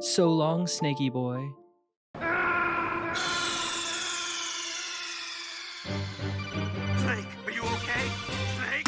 So long, snaky boy. Snake, are you okay? Snake?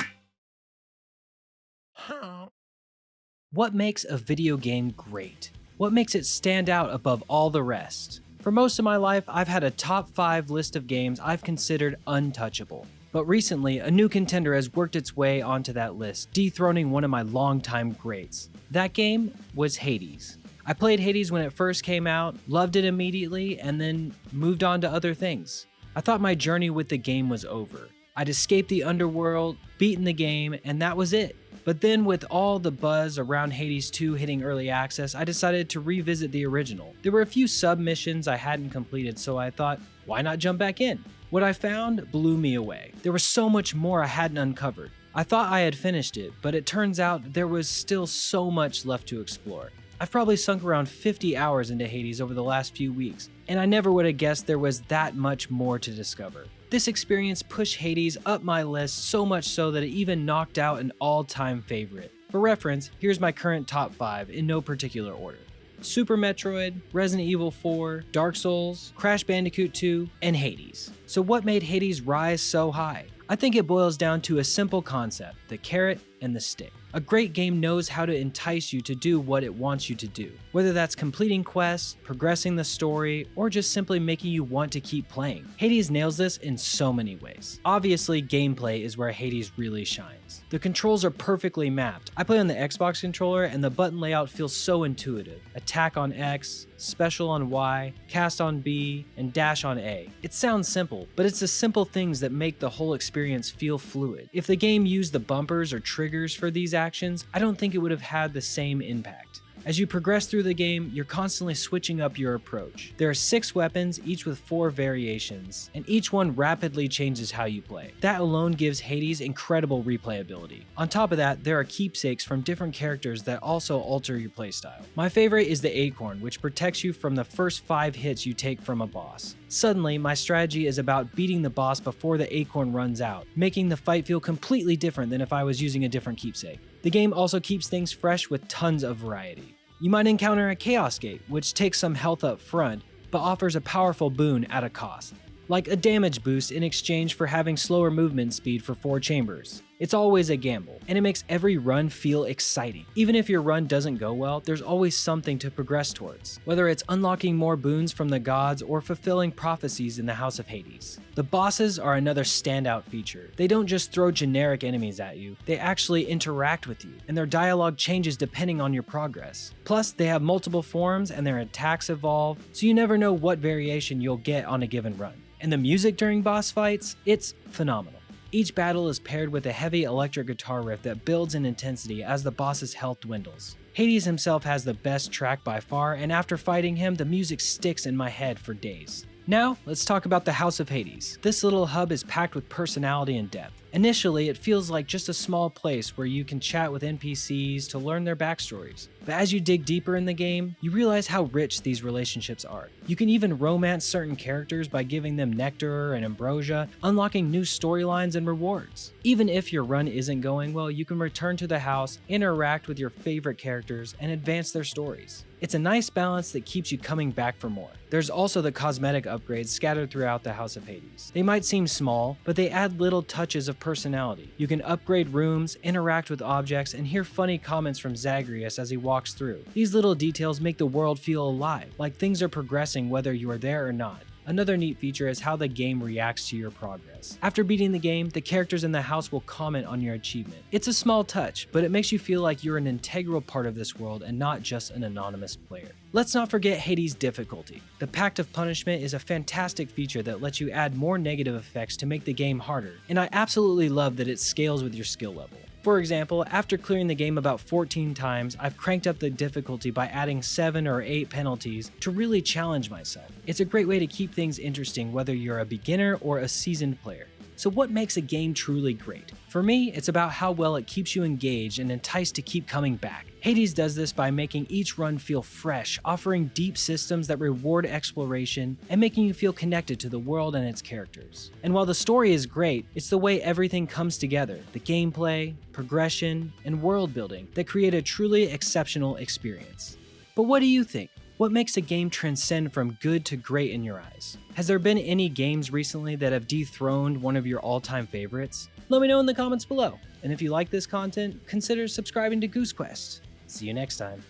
What makes a video game great? What makes it stand out above all the rest? For most of my life, I've had a top 5 list of games I've considered untouchable. But recently, a new contender has worked its way onto that list, dethroning one of my longtime greats. That game was Hades. I played Hades when it first came out, loved it immediately, and then moved on to other things. I thought my journey with the game was over. I'd escaped the underworld, beaten the game, and that was it. But then with all the buzz around Hades 2 hitting early access, I decided to revisit the original. There were a few sub-missions I hadn't completed, so I thought, why not jump back in? What I found blew me away. There was so much more I hadn't uncovered. I thought I had finished it, but it turns out there was still so much left to explore. I've probably sunk around 50 hours into Hades over the last few weeks, and I never would have guessed there was that much more to discover. This experience pushed Hades up my list so much so that it even knocked out an all-time favorite. For reference, here's my current top 5 in no particular order. Super Metroid, Resident Evil 4, Dark Souls, Crash Bandicoot 2, and Hades. So what made Hades rise so high? I think it boils down to a simple concept, the carrot and the stick. A great game knows how to entice you to do what it wants you to do, whether that's completing quests, progressing the story, or just simply making you want to keep playing. Hades nails this in so many ways. Obviously, gameplay is where Hades really shines. The controls are perfectly mapped. I play on the Xbox controller and the button layout feels so intuitive. Attack on X, special on Y, cast on B, and dash on A. It sounds simple, but it's the simple things that make the whole experience feel fluid. If the game used the bumpers or triggers for these actions, I don't think it would have had the same impact. As you progress through the game, you're constantly switching up your approach. There are 6 weapons, each with 4 variations, and each one rapidly changes how you play. That alone gives Hades incredible replayability. On top of that, there are keepsakes from different characters that also alter your playstyle. My favorite is the acorn, which protects you from the first 5 hits you take from a boss. Suddenly, my strategy is about beating the boss before the acorn runs out, making the fight feel completely different than if I was using a different keepsake. The game also keeps things fresh with tons of variety. You might encounter a Chaos Gate, which takes some health up front, but offers a powerful boon at a cost, like a damage boost in exchange for having slower movement speed for 4 chambers. It's always a gamble, and it makes every run feel exciting. Even if your run doesn't go well, there's always something to progress towards, whether it's unlocking more boons from the gods or fulfilling prophecies in the House of Hades. The bosses are another standout feature. They don't just throw generic enemies at you, they actually interact with you, and their dialogue changes depending on your progress. Plus, they have multiple forms and their attacks evolve, so you never know what variation you'll get on a given run. And the music during boss fights, it's phenomenal. Each battle is paired with a heavy electric guitar riff that builds in intensity as the boss's health dwindles. Hades himself has the best track by far, and after fighting him, the music sticks in my head for days. Now, let's talk about the House of Hades. This little hub is packed with personality and depth. Initially, it feels like just a small place where you can chat with NPCs to learn their backstories. But as you dig deeper in the game, you realize how rich these relationships are. You can even romance certain characters by giving them nectar and ambrosia, unlocking new storylines and rewards. Even if your run isn't going well, you can return to the house, interact with your favorite characters, and advance their stories. It's a nice balance that keeps you coming back for more. There's also the cosmetic upgrades scattered throughout the House of Hades. They might seem small, but they add little touches of personality. You can upgrade rooms, interact with objects, and hear funny comments from Zagreus as he walks through. These little details make the world feel alive, like things are progressing whether you are there or not. Another neat feature is how the game reacts to your progress. After beating the game, the characters in the house will comment on your achievement. It's a small touch, but it makes you feel like you're an integral part of this world and not just an anonymous player. Let's not forget Hades' difficulty. The Pact of Punishment is a fantastic feature that lets you add more negative effects to make the game harder, and I absolutely love that it scales with your skill level. For example, after clearing the game about 14 times, I've cranked up the difficulty by adding 7 or 8 penalties to really challenge myself. It's a great way to keep things interesting whether you're a beginner or a seasoned player. So what makes a game truly great? For me, it's about how well it keeps you engaged and enticed to keep coming back. Hades does this by making each run feel fresh, offering deep systems that reward exploration, and making you feel connected to the world and its characters. And while the story is great, it's the way everything comes together, the gameplay, progression, and world building that create a truly exceptional experience. But what do you think? What makes a game transcend from good to great in your eyes? Has there been any games recently that have dethroned one of your all-time favorites? Let me know in the comments below. And if you like this content, consider subscribing to Goose Quest. See you next time.